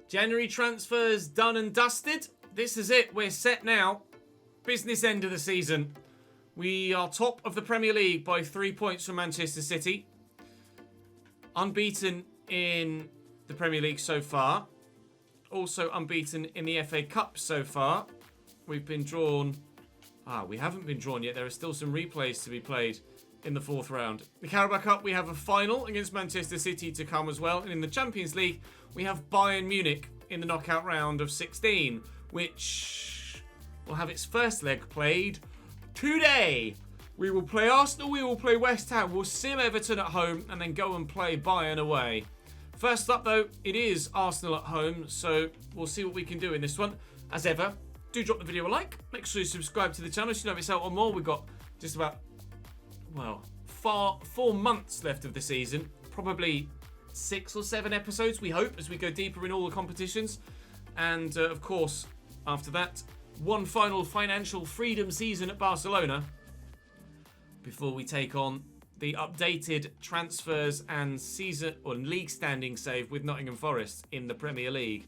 January transfers done and dusted. This is it. We're set now. Business end of the season. We are top of the Premier League by 3 points from Manchester City. Unbeaten in the Premier League so far. Also unbeaten in the FA Cup so far. We've been drawn... we haven't been drawn yet. There are still some replays to be played in the 4th round. The Carabao Cup, we have a final against Manchester City to come as well. And in the Champions League, we have Bayern Munich in the knockout round of 16, which will have its first leg played today. We will play Arsenal, we will play West Ham, we'll sim Everton at home, and then go and play Bayern away. First up, though, it is Arsenal at home, so we'll see what we can do in this one. As ever, do drop the video a like. Make sure you subscribe to the channel so you don't miss out on more. We've got just about, 4 months left of the season. Probably 6 or 7 episodes, we hope, as we go deeper in all the competitions. And, of course, after that, one final financial freedom season at Barcelona before we take on the updated transfers and season or league standing save with Nottingham Forest in the Premier League.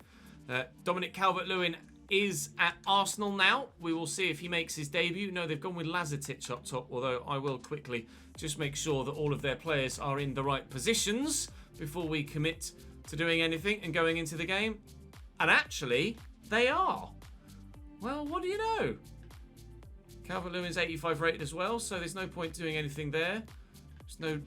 Dominic Calvert-Lewin is at Arsenal now. We will see if he makes his debut. No, they've gone with Lazetic up top, although I will quickly just make sure that all of their players are in the right positions before we commit to doing anything and going into the game. And actually, they are. Well, what do you know? Calvert-Lewin's 85 rated as well, so there's no point doing anything there. There's no...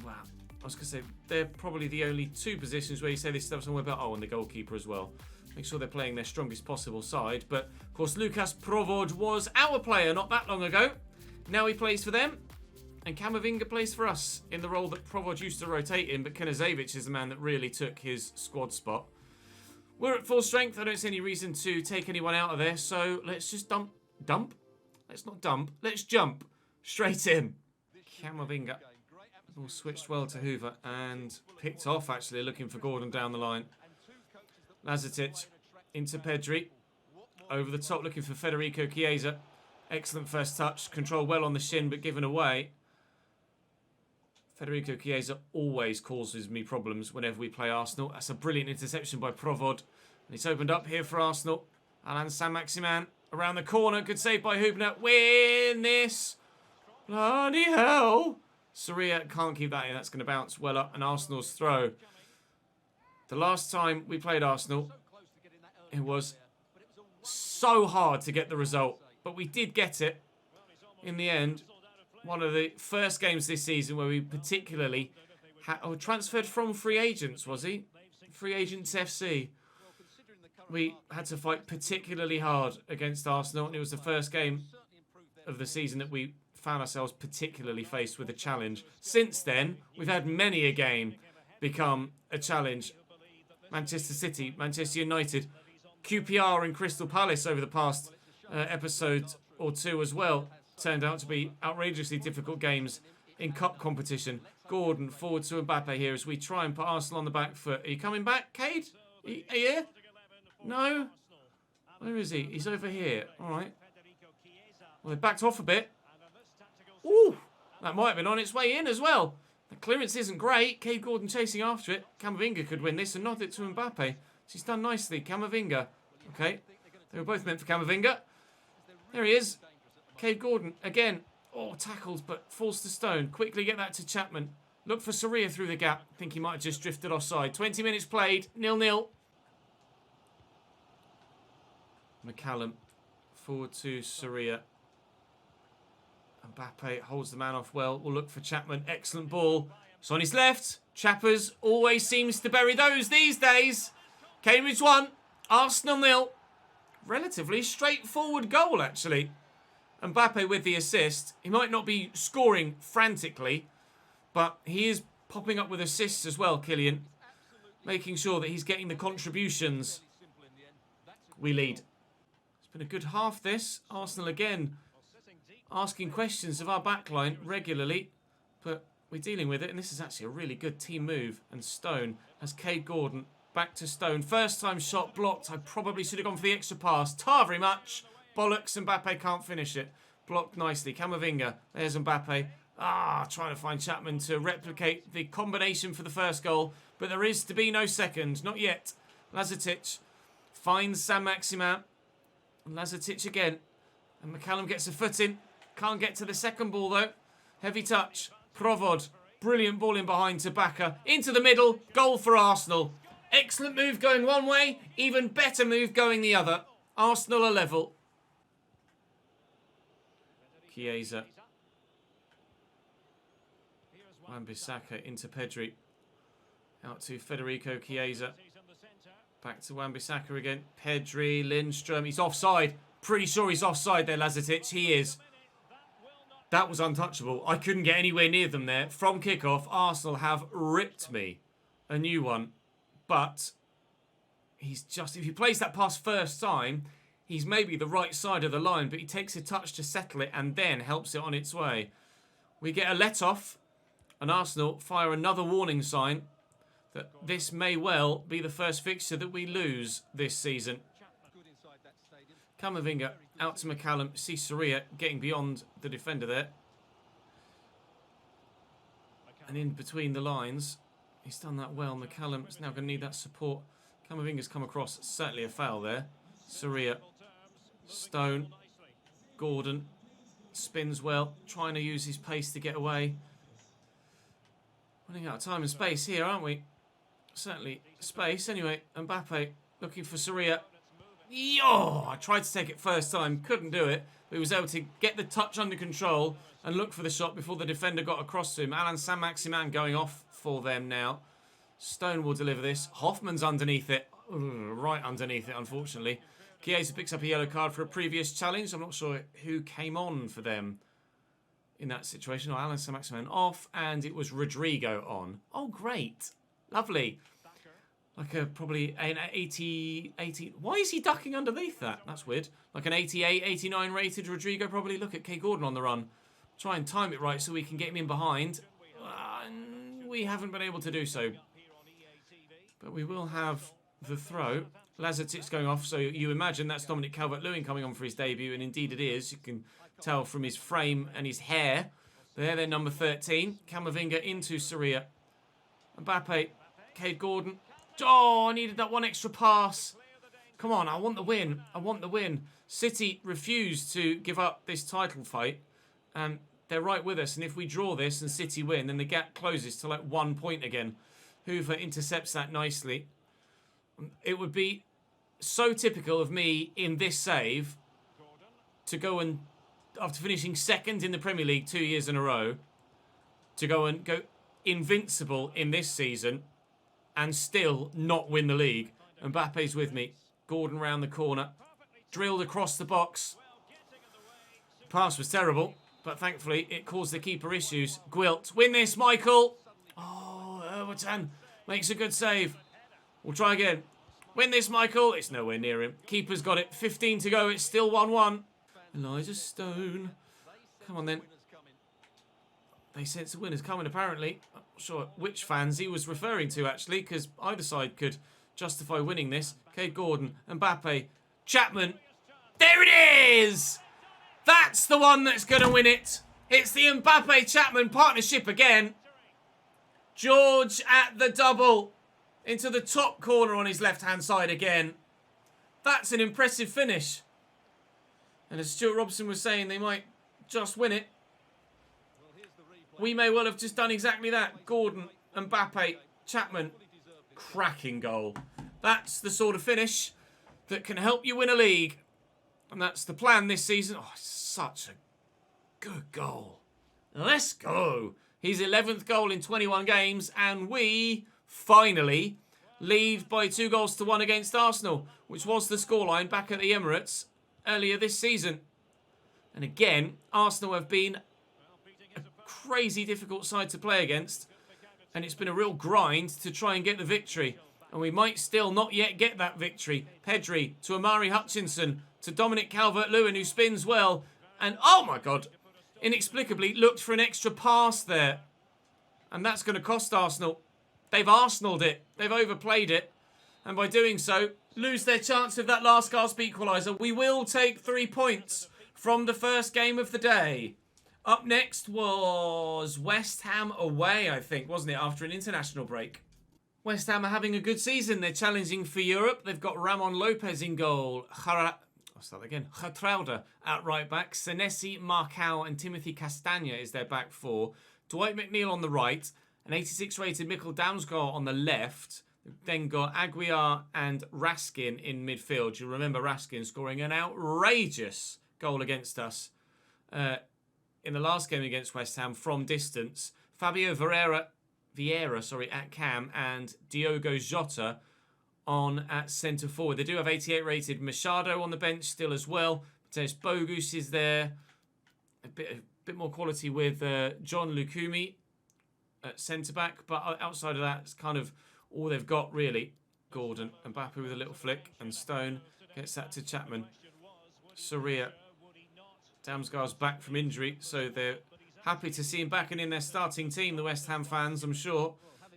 Wow. I was going to say, they're probably the only 2 positions where you say this stuff somewhere about... Oh, and the goalkeeper as well. Make sure they're playing their strongest possible side. But, of course, Lucas Provod was our player not that long ago. Now he plays for them. And Camavinga plays for us in the role that Provod used to rotate in. But Knežević is the man that really took his squad spot. We're at full strength. I don't see any reason to take anyone out of there. So let's just dump. Let's not dump. Let's jump straight in. Camavinga. All switched well to Hoover and picked off, actually, looking for Gordon down the line. Lazetic into Pedri. Over the top, looking for Federico Chiesa. Excellent first touch. Control well on the shin, but given away. Federico Chiesa always causes me problems whenever we play Arsenal. That's a brilliant interception by Provod. And it's opened up here for Arsenal. Alan Saint-Maximin around the corner. Good save by Hubner. Win this. Bloody hell. Soria can't keep that in. That's going to bounce well up. And Arsenal's throw. The last time we played Arsenal, it was so hard to get the result. But we did get it in the end. One of the first games this season where we particularly transferred from free agents, was he? Free Agents FC. We had to fight particularly hard against Arsenal, and it was the first game of the season that we found ourselves particularly faced with a challenge. Since then, we've had many a game become a challenge. Manchester City, Manchester United, QPR and Crystal Palace over the past episode or 2 as well. Turned out to be outrageously difficult games in cup competition. Gordon forward to Mbappe here as we try and put Arsenal on the back foot. Are you coming back, Cade? Are you here? No? Where is he? He's over here. All right. Well, they backed off a bit. Ooh, that might have been on its way in as well. The clearance isn't great. Cade Gordon chasing after it. Camavinga could win this and nod it to Mbappe. She's done nicely. Camavinga. Okay. They were both meant for Camavinga. There he is. Cade Gordon again. Oh, tackled, but falls to stone. Quickly get that to Chapman. Look for Soria through the gap. I think he might have just drifted offside. 20 minutes played. 0-0. McCallum forward to Soria. Mbappe holds the man off well. We'll look for Chapman. Excellent ball. It's on his left. Chappers always seems to bury those these days. Cambridge 1. Arsenal 0. Relatively straightforward goal, actually. Mbappe with the assist. He might not be scoring frantically, but he is popping up with assists as well, Kylian. Making sure that he's getting the contributions. We lead. It's been a good half, this. Arsenal again asking questions of our backline regularly, but we're dealing with it, and this is actually a really good team move. And Stone has Cade Gordon back to Stone. First time shot blocked. I probably should have gone for the extra pass. Tar very much. Bollocks, Mbappe can't finish it. Blocked nicely. Camavinga. There's Mbappe. Trying to find Chapman to replicate the combination for the first goal. But there is to be no second. Not yet. Lazetic finds Saint-Maximin. Lazetic again. And McCallum gets a foot in. Can't get to the second ball, though. Heavy touch. Provod. Brilliant ball in behind to Bacca. Into the middle. Goal for Arsenal. Excellent move going one way. Even better move going the other. Arsenal are level. Chiesa. Wan-Bissaka into Pedri. Out to Federico Chiesa. Back to Wan-Bissaka again. Pedri, Lindstrom. He's offside. Pretty sure he's offside there, Lazetic. He is. That was untouchable. I couldn't get anywhere near them there. From kickoff, Arsenal have ripped me a new one. But he's just... If he plays that pass first time, he's maybe the right side of the line, but he takes a touch to settle it and then helps it on its way. We get a let-off, and Arsenal fire another warning sign that this may well be the first fixture that we lose this season. Camavinga out to McCallum. Caesarea getting beyond the defender there. And in between the lines, he's done that well. McCallum's now going to need that support. Camavinga's come across. Certainly a foul there. Soria. Stone. Gordon. Spins well. Trying to use his pace to get away. Running out of time and space here, aren't we? Certainly space. Anyway, Mbappe looking for Soria. Yo! I tried to take it first time. Couldn't do it. But he was able to get the touch under control and look for the shot before the defender got across to him. Alan Saint-Maximin going off for them now. Stone will deliver this. Hoffman's underneath it. Right underneath it, unfortunately. Chiesa picks up a yellow card for a previous challenge. I'm not sure who came on for them in that situation. Oh, Alan Saint-Maximin off, and it was Rodrigo on. Oh, great. Lovely. Like probably an 80... Why is he ducking underneath that? That's weird. Like an 88, 89 rated Rodrigo probably. Look at K. Gordon on the run. Try and time it right so we can get him in behind. We haven't been able to do so. But we will have the throw. Lazetic's going off, so you imagine that's Dominic Calvert-Lewin coming on for his debut, and indeed it is. You can tell from his frame and his hair. They're number 13. Camavinga into Soria. Mbappe. Cade Gordon. Oh, I needed that one extra pass. Come on, I want the win. I want the win. City refused to give up this title fight. And they're right with us. And if we draw this and City win, then the gap closes to like 1 point again. Hoover intercepts that nicely. It would be so typical of me in this save to go and, after finishing second in the Premier League 2 years in a row, to go invincible in this season and still not win the league. Mbappe's with me. Gordon round the corner. Drilled across the box. Pass was terrible, but thankfully it caused the keeper issues. Gwilt. Win this, Michael. Oh, Erwatan makes a good save. We'll try again. Win this, Michael. It's nowhere near him. Keeper's got it. 15 to go. It's still 1-1. Elijah Stone. Come on, then. They sense the winner's coming, apparently. I'm not sure which fans he was referring to, actually, because either side could justify winning this. Cade Gordon, Mbappe, Chapman. There it is! That's the one that's going to win it. It's the Mbappe-Chapman partnership again. George at the double. Into the top corner on his left-hand side again. That's an impressive finish. And as Stuart Robson was saying, they might just win it. We may well have just done exactly that. Gordon, Mbappe, Chapman. Cracking goal. That's the sort of finish that can help you win a league. And that's the plan this season. Oh, such a good goal. Let's go. His 11th goal in 21 games. And we finally lead by 2-1 against Arsenal, which was the scoreline back at the Emirates earlier this season. And again, Arsenal have been a crazy difficult side to play against, and it's been a real grind to try and get the victory. And we might still not yet get that victory. Pedri to Amari Hutchinson to Dominic Calvert-Lewin, who spins well. And, oh my God, inexplicably looked for an extra pass there. And that's going to cost Arsenal. They've Arsenaled it. They've overplayed it. And by doing so, lose their chance of that last gasp equaliser. We will take 3 points from the first game of the day. Up next was West Ham away, I think, wasn't it, after an international break? West Ham are having a good season. They're challenging for Europe. They've got Ramon Lopez in goal. I'll start again. Gertruida at right back. Senesi, Marcao and Timothy Castagna is their back four. Dwight McNeil on the right. An 86 rated Mikkel Damsgaard on the left. Then got Aguiar and Raskin in midfield. You remember Raskin scoring an outrageous goal against us in the last game against West Ham from distance. Fabio Vieira at cam, and Diogo Jota on at centre forward. They do have 88 rated Machado on the bench still as well. Mateus Bogus is there. A bit more quality with John Lukumi at centre back, but outside of that, it's kind of all they've got really. Gordon, Mbappe with a little flick, and Stone gets that to Chapman. Soria, Damsgaard's back from injury, so they're happy to see him back and in their starting team, the West Ham fans, I'm sure.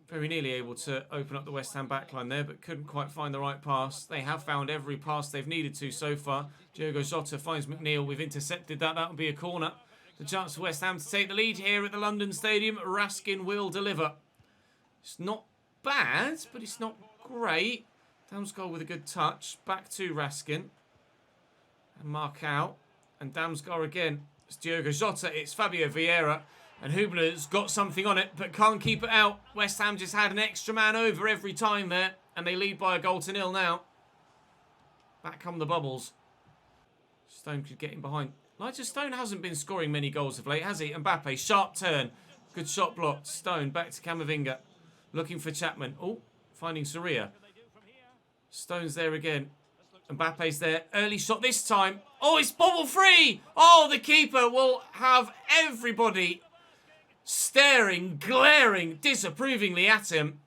Very nearly able to open up the West Ham backline there, but couldn't quite find the right pass. They have found every pass they've needed to so far. Diogo Jota finds McNeil. We've intercepted that. That'll be a corner. The chance for West Ham to take the lead here at the London Stadium. Raskin will deliver. It's not bad, but it's not great. Damsgaard with a good touch. Back to Raskin. And Marcao. And Damsgaard again. It's Diogo Jota. It's Fabio Vieira. And Hubner's got something on it, but can't keep it out. West Ham just had an extra man over every time there. And they lead by a goal to nil now. Back come the bubbles. Stone could get in behind. Nigel Stone hasn't been scoring many goals of late, has he? Mbappe, sharp turn. Good shot blocked. Stone back to Camavinga. Looking for Chapman. Oh, finding Soria. Stone's there again. Mbappe's there. Early shot this time. Oh, it's bobble free. Oh, the keeper will have everybody staring, glaring disapprovingly at him.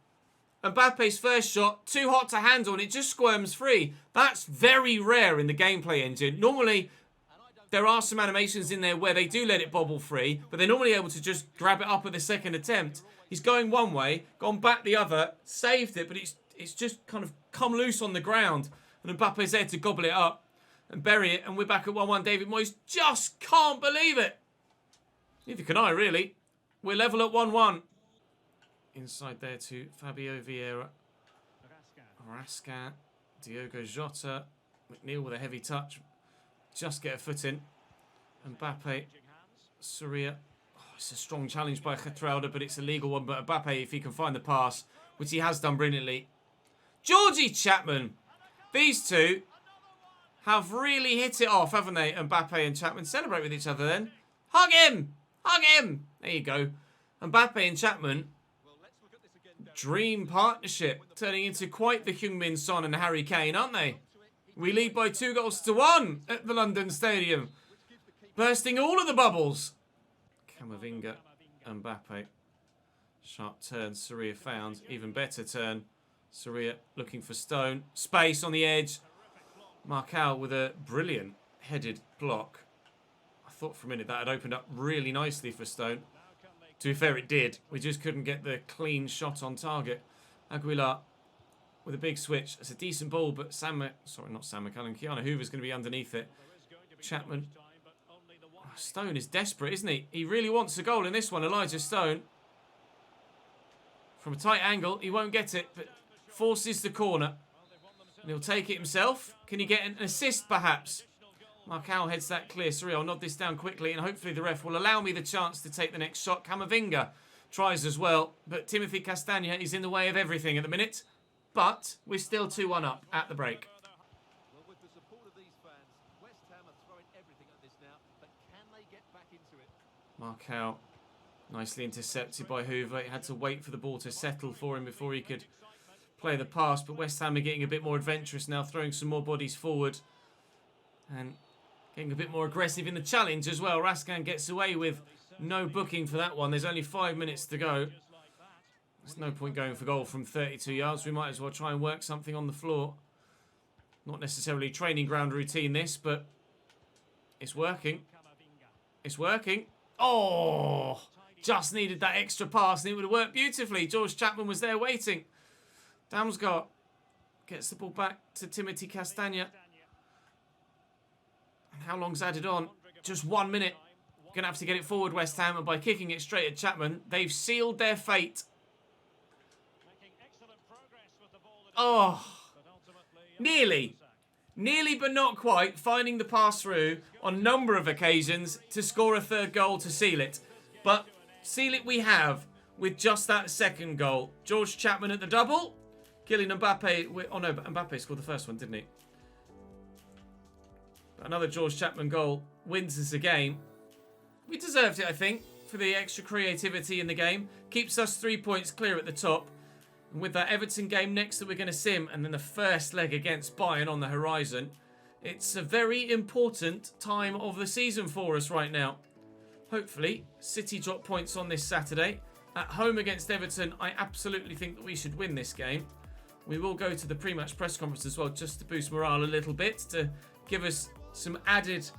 Mbappe's first shot, too hot to handle, and it just squirms free. That's very rare in the gameplay engine. Normally, there are some animations in there where they do let it bobble free, but they're normally able to just grab it up at the second attempt. He's going one way, gone back the other, saved it, but it's just kind of come loose on the ground. And Mbappe's there to gobble it up and bury it, and we're back at 1-1. David Moyes just can't believe it. Neither can I, really. We're level at 1-1. Inside there to Fabio Vieira. Raskin. Diogo Jota. McNeil with a heavy touch. Just get a foot in. Mbappe. Soria. Oh, it's a strong challenge by Gertruida, but it's a legal one. But Mbappe, if he can find the pass, which he has done brilliantly. Georgie Chapman. These two have really hit it off, haven't they? Mbappe and Chapman. Celebrate with each other then. Hug him! Hug him! There you go. Mbappe and Chapman. Dream partnership. Turning into quite the Heung-min Son and Harry Kane, aren't they? We lead by 2-1 at the London Stadium. Bursting all of the bubbles. Camavinga, Mbappe. Sharp turn, Soria found. Even better turn. Soria looking for Stone. Space on the edge. Marcao with a brilliant headed block. I thought for a minute that had opened up really nicely for Stone. To be fair, it did. We just couldn't get the clean shot on target. Aguilar with a big switch. It's a decent ball, but Keanu Hoover's going to be underneath it. Chapman. Oh, Stone is desperate, isn't he? He really wants a goal in this one. Elijah Stone. From a tight angle, he won't get it, but forces the corner. And he'll take it himself. Can he get an assist, perhaps? Marcao heads that clear. Sorry, I'll nod this down quickly, and hopefully the ref will allow me the chance to take the next shot. Camavinga tries as well, but Timothy Castagna is in the way of everything at the minute. But we're still 2-1 up at the break. Well, with the support of these fans, West Ham are throwing everything at this now, but can they get back into it? Marcao nicely intercepted by Hoover. He had to wait for the ball to settle for him before he could play the pass, but West Ham are getting a bit more adventurous now, throwing some more bodies forward and getting a bit more aggressive in the challenge as well. Raskin gets away with no booking for that one. There's only 5 minutes to go. There's no point going for goal from 32 yards. We might as well try and work something on the floor. Not necessarily training ground routine this, but it's working. It's working. Oh, just needed that extra pass and it would have worked beautifully. George Chapman was there waiting. Damsgaard gets the ball back to Timothy Castagna. And how long's added on? Just 1 minute. Going to have to get it forward, West Ham, and by kicking it straight at Chapman, they've sealed their fate. Oh, nearly. Nearly but not quite, finding the pass through on a number of occasions to score a third goal to seal it. But seal it we have with just that second goal. George Chapman at the double. Kylian Mbappe. Oh no, Mbappe scored the first one, didn't he? Another George Chapman goal wins us a game. We deserved it, I think, for the extra creativity in the game. Keeps us 3 points clear at the top. And with that Everton game next that we're going to sim, and then the first leg against Bayern on the horizon, it's a very important time of the season for us right now. Hopefully, City drop points on this Saturday. At home against Everton, I absolutely think that we should win this game. We will go to the pre-match press conference as well, just to boost morale a little bit, to give us some added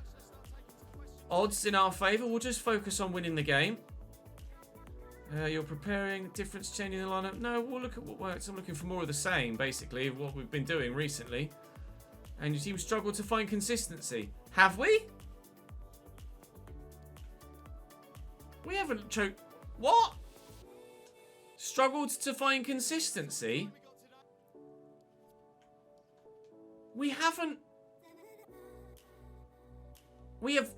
odds in our favour. We'll just focus on winning the game. You're preparing, difference changing the lineup. No, we'll look at what works. I'm looking for more of the same, basically, of what we've been doing recently. And your team struggled to find consistency. Have we? We haven't choked. What? Struggled to find consistency? We haven't. We've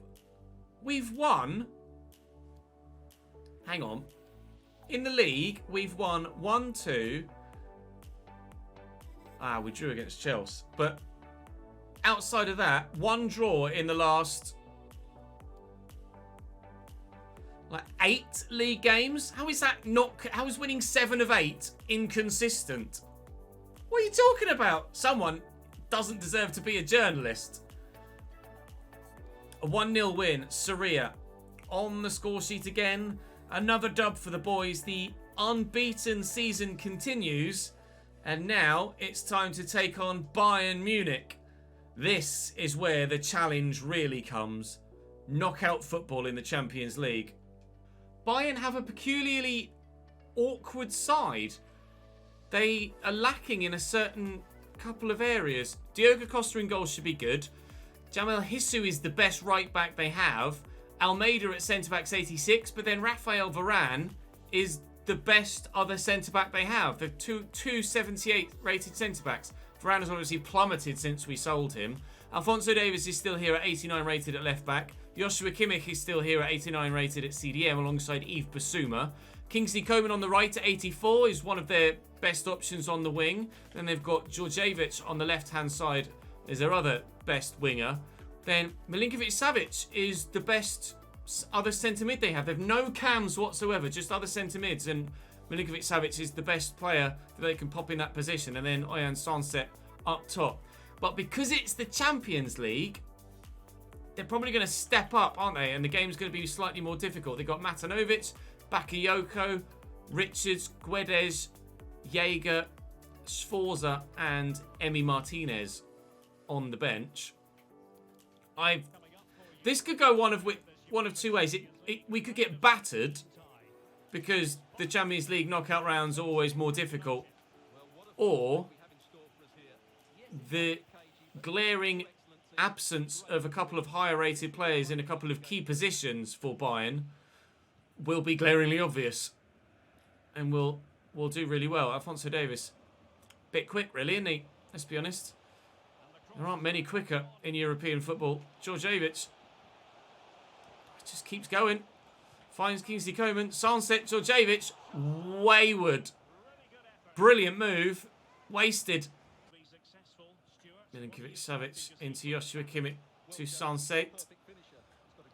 won. Hang on. In the league, we've won 1-2. We drew against Chelsea. But outside of that, one draw in the last 8 league games. How is that not? How is winning 7 of 8 inconsistent? What are you talking about? Someone doesn't deserve to be a journalist. A 1-0 win. Saria on the score sheet again. Another dub for the boys. The unbeaten season continues. And now it's time to take on Bayern Munich. This is where the challenge really comes. Knockout football in the Champions League. Bayern have a peculiarly awkward side. They are lacking in a certain couple of areas. Diogo Costa in goal should be good. Jamal Hissu is the best right back they have. Almeida at centre-back's 86, but then Rafael Varane is the best other centre-back they have. They're two 78 rated centre-backs. Varane has obviously plummeted since we sold him. Alphonso Davies is still here at 89 rated at left-back. Joshua Kimmich is still here at 89 rated at CDM alongside Yves Bissouma. Kingsley Coman on the right at 84 is one of their best options on the wing. Then they've got Djordjevic on the left-hand side as their other best winger. Then Milinkovic-Savic is the best other centre mid they have. They've no cams whatsoever, just other centre mids. And Milinkovic-Savic is the best player that they can pop in that position. And then Oyan Sanset up top. But because it's the Champions League, they're probably going to step up, aren't they? And the game's going to be slightly more difficult. They've got Matanovic, Bakayoko, Richards, Guedes, Jaeger, Sforza, and Emi Martinez on the bench. This could go one of two ways. We could get battered because the Champions League knockout rounds are always more difficult, or the glaring absence of a couple of higher rated players in a couple of key positions for Bayern will be glaringly obvious, and we'll do really well. Alphonso Davies, bit quick really, isn't he? Let's be honest. There aren't many quicker in European football. Djordjevic just keeps going. Finds Kingsley Coman. Sanset, Djordjevic. Wayward. Brilliant move. Wasted. Milinkovic-Savic into Joshua Kimmich to Sanset.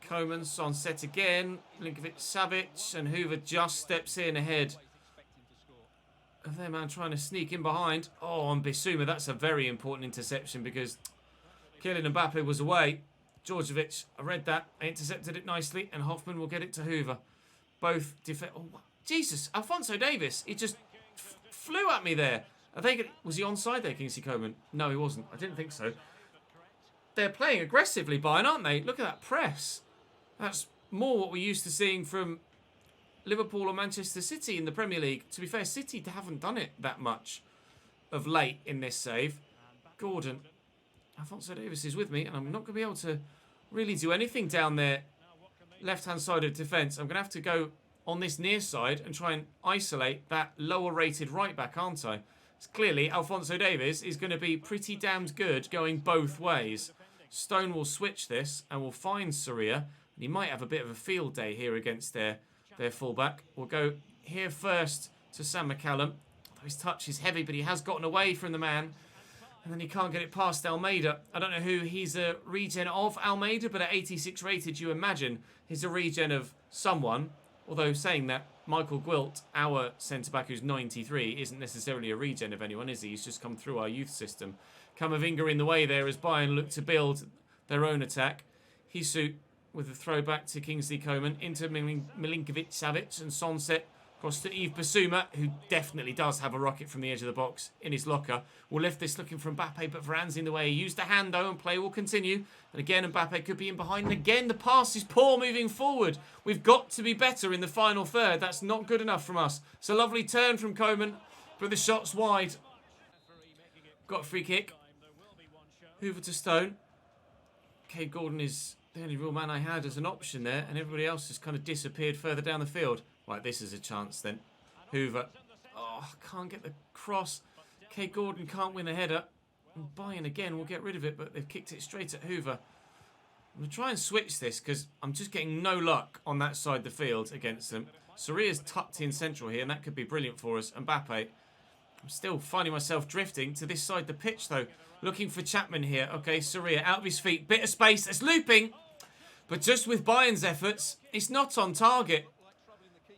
Coman, Sanset again. Milinkovic-Savic, and Hoover just steps in ahead of their man trying to sneak in behind. Oh, on Bissouma, that's a very important interception because Kylian Mbappe was away. Djordjevic, I read that, intercepted it nicely, and Hoffman will get it to Hoover. Both oh, Jesus, Alphonso Davies, he just flew at me there. Was he onside there, Kingsley Coman? No, he wasn't. I didn't think so. They're playing aggressively, Bayern, aren't they? Look at that press. That's more what we're used to seeing from Liverpool or Manchester City in the Premier League. To be fair, City haven't done it that much of late in this save. Gordon. Alphonso Davies is with me, and I'm not going to be able to really do anything down there left-hand side of defence. I'm going to have to go on this near side and try and isolate that lower-rated right-back, aren't I? Clearly, Alphonso Davies is going to be pretty damned good going both ways. Stone will switch this and will find Soria. And he might have a bit of a field day here against their fullback. We'll go here first to Sam McCallum. His touch is heavy, but he has gotten away from the man. And then he can't get it past Almeida. I don't know who he's a regen of, Almeida, but at 86 rated, you imagine he's a regen of someone. Although saying that, Michael Gwilt, our centre-back who's 93, isn't necessarily a regen of anyone, is he? He's just come through our youth system. Camavinga in the way there as Bayern look to build their own attack. Hisu with a throwback to Kingsley Coman into Milinkovic-Savic and Sonset. Across to Yves Bissouma, who definitely does have a rocket from the edge of the box in his locker. Will lift this looking for Mbappe, but Varane's in the way. He used the hand, though, and play will continue. And again, Mbappe could be in behind. And again, the pass is poor moving forward. We've got to be better in the final third. That's not good enough from us. It's a lovely turn from Coman, but the shot's wide. Got a free kick. Hoover to Stone. Cade Gordon is the only real man I had as an option there, and everybody else has kind of disappeared further down the field. Right, this is a chance then. Hoover. Oh, can't get the cross. Cade Gordon can't win the header. And Bayern again will get rid of it, but they've kicked it straight at Hoover. I'm going to try and switch this because I'm just getting no luck on that side of the field against them. Soria's tucked in central here, and that could be brilliant for us. Mbappe. I'm still finding myself drifting to this side of the pitch, though. Looking for Chapman here. Okay, Soria out of his feet. Bit of space. It's looping. But just with Bayern's efforts, it's not on target.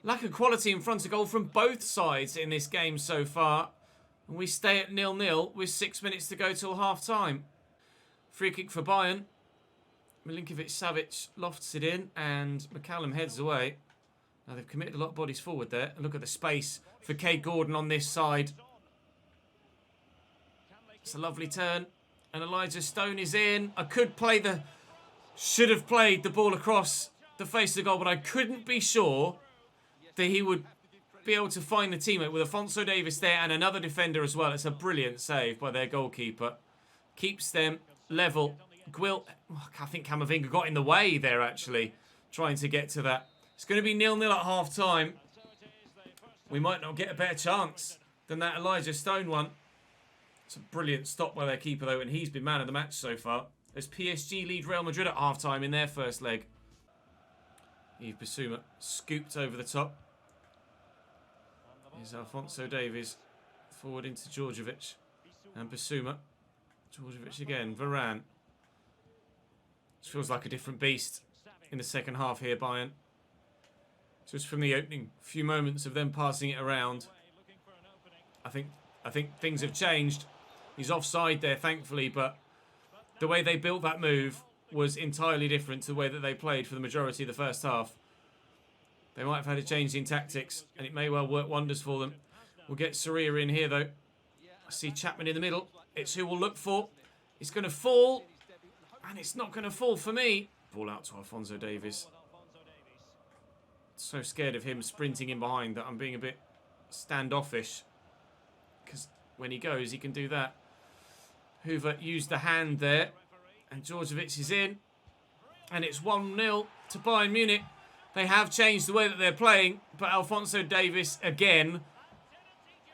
Lack of quality in front of goal from both sides in this game so far. And we stay at 0-0 with 6 minutes to go till half-time. Free kick for Bayern. Milinkovic-Savic lofts it in and McCallum heads away. Now they've committed a lot of bodies forward there. And look at the space for Cade Gordon on this side. It's a lovely turn. And Elijah Stone is in. I could play the... Should have played the ball across the face of the goal, but I couldn't be sure that he would be able to find the teammate with Alphonso Davies there and another defender as well. It's a brilliant save by their goalkeeper. Keeps them level. Gwilt, I think Camavinga got in the way there actually, trying to get to that. It's going to be 0-0 at half-time. We might not get a better chance than that Elijah Stone one. It's a brilliant stop by their keeper though, and he's been man of the match so far. As PSG lead Real Madrid at half-time in their first leg. Yves Bissouma scooped over the top. Here's Alphonso Davies. Forward into Djordjevic. And Bissouma. Djordjevic again. Varane. This feels like a different beast in the second half here, Bayern. Just from the opening few moments of them passing it around. I think things have changed. He's offside there, thankfully, but the way they built that move was entirely different to the way that they played for the majority of the first half. They might have had a change in tactics, and it may well work wonders for them. We'll get Soria in here, though. I see Chapman in the middle. It's who we'll look for. It's going to fall, and it's not going to fall for me. Ball out to Alphonso Davies. So scared of him sprinting in behind that I'm being a bit standoffish. Because when he goes, he can do that. Hoover used the hand there. And Djordjevic is in. And it's 1-0 to Bayern Munich. They have changed the way that they're playing. But Alphonso Davies, again,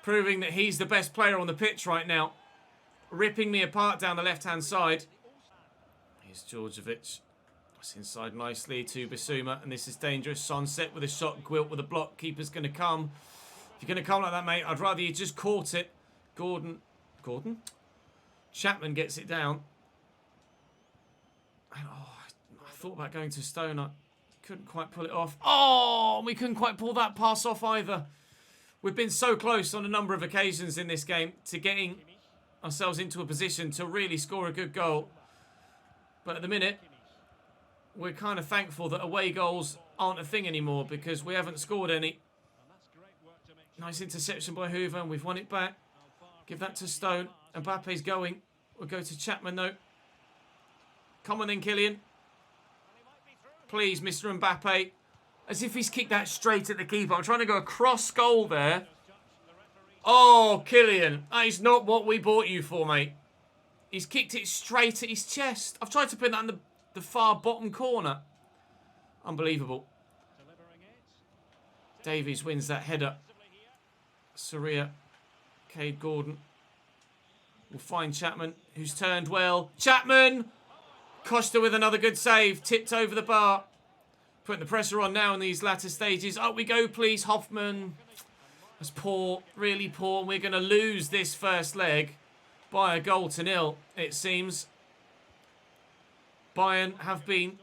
proving that he's the best player on the pitch right now. Ripping me apart down the left-hand side. Here's Djordjevic. That's inside nicely to Bissouma. And this is dangerous. Sonset with a shot. Gwilt with a block. Keeper's going to come. If you're going to come like that, mate, I'd rather you just caught it. Gordon? Chapman gets it down. And, I thought about going to Stone. I couldn't quite pull it off. Oh, we couldn't quite pull that pass off either. We've been so close on a number of occasions in this game to getting ourselves into a position to really score a good goal. But at the minute, we're kind of thankful that away goals aren't a thing anymore because we haven't scored any. Nice interception by Hoover, and we've won it back. Give that to Stone. Mbappe's going. We'll go to Chapman, though. Come on then, Kylian. Please, Mr. Mbappe. As if he's kicked that straight at the keeper. I'm trying to go across goal there. Oh, Kylian. That is not what we bought you for, mate. He's kicked it straight at his chest. I've tried to put that in the far bottom corner. Unbelievable. Davies wins that header. Soria Cade Gordon will find Chapman, who's turned well. Chapman! Costa with another good save. Tipped over the bar. Putting the pressure on now in these latter stages. Up we go, please. Hoffman. That's poor. Really poor. We're going to lose this first leg by a goal to nil, it seems. Bayern have been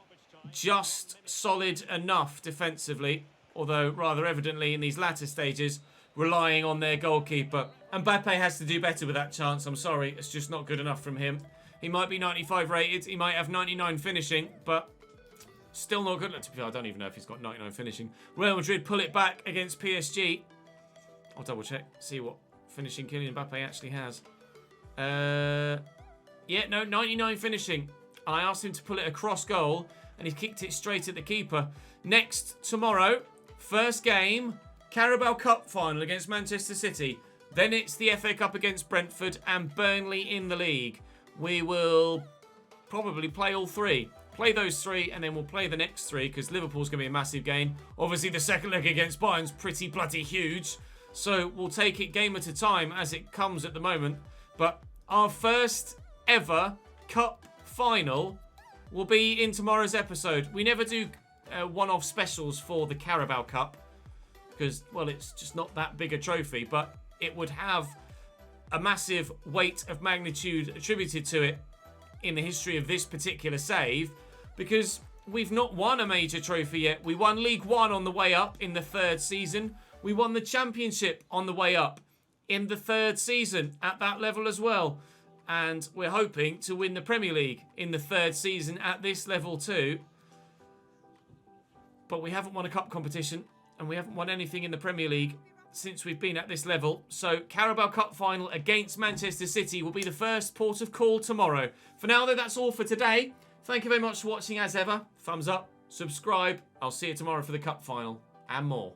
just solid enough defensively, although rather evidently in these latter stages, relying on their goalkeeper. Mbappe has to do better with that chance. I'm sorry. It's just not good enough from him. He might be 95 rated. He might have 99 finishing, but still not good. I don't even know if he's got 99 finishing. Real Madrid pull it back against PSG. I'll double check. See what finishing Kylian Mbappe actually has. Yeah, no, 99 finishing. I asked him to pull it across goal, and he kicked it straight at the keeper. Next, tomorrow, first game, Carabao Cup final against Manchester City. Then it's the FA Cup against Brentford and Burnley in the league. We will probably play all three. Play those three, and then we'll play the next three, because Liverpool's going to be a massive game. Obviously, the second leg against Bayern's pretty bloody huge. So we'll take it game at a time as it comes at the moment. But our first ever Cup final will be in tomorrow's episode. We never do one-off specials for the Carabao Cup because, well, it's just not that big a trophy, but it would have a massive weight of magnitude attributed to it in the history of this particular save because we've not won a major trophy yet. We won League One on the way up in the third season. We won the Championship on the way up in the third season at that level as well. And we're hoping to win the Premier League in the third season at this level too. But we haven't won a cup competition and we haven't won anything in the Premier League since we've been at this level. So Carabao Cup final against Manchester City will be the first port of call tomorrow. For now though, that's all for today. Thank you very much for watching as ever. Thumbs up, subscribe. I'll see you tomorrow for the cup final and more.